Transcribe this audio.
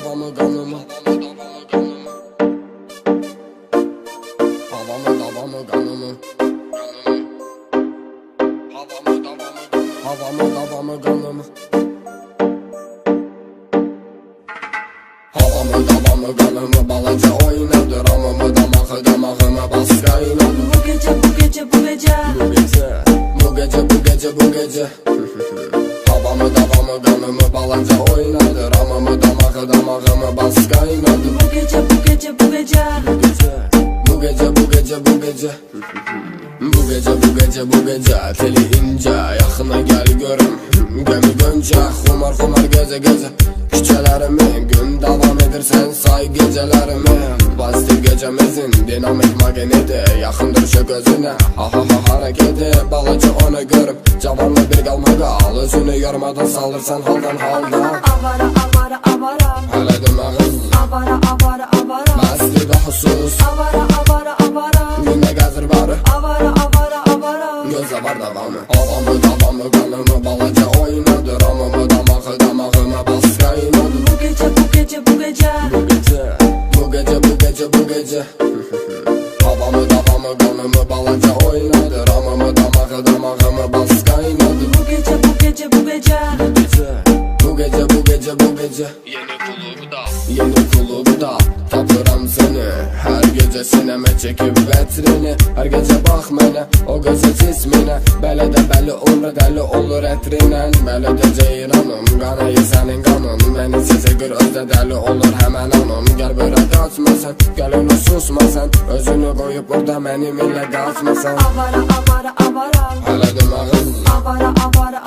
davamı kanımı. Havamı davamı kanımı. Havamı davamı kanımı. Havamı davamı kanımı. Balaca oynadı ramımı damağıma bas kaynadı. Bu gece bu gece bu gece Bu gece bu gece bu gece Havamı davamı kanımı balaca oynadı ramımı damağıma bas kaynadı. Bu gece bu gece bu gece Bu gece bu gece bu gece Bu gece bu gece bu gece teli ince yaxına gel görüm Gemi gönce xumar geze geze Küçelerimi gün devam edirsen say gecelerimi Bastir gecemizin dinamik magneti Yaxındır şu gözüne ha hareketi Balaca onu görüp cavanlı bir qalmağa Özünü yormadan salırsan haldan Avara avara avara Hele demağız Avara avara avara Bastir ve husus Avara avara avara Günde gəzir barı Avara avara avara Gözə var davamı Havamı davamı kanımı balaca oynadı ramımı damağıma bas kaynadı. Bu gece bu gece bu gece Bu gece bu gece bu gece Havamı davamı kanımı balaca oynadı ramımı damağıma bas kaynadı. Bu gece bu gece bu gece Bu gece bu gece bu gece Yeni klubda tapıram seni Her gece sineme çekip vetrini Her gece bak mənə o gözə cisminə Belə də bəli olur dəli olur ətrinen Belə də ceyranım qanayı sənin qanın Məni sizə gör özdə dəli olur həmən anım Gəl börə qaçmasan gəlin o susmasan Özünü qoyub burada mənim ilə qaçmasan Avara avara avara Hələ demağız Avara avara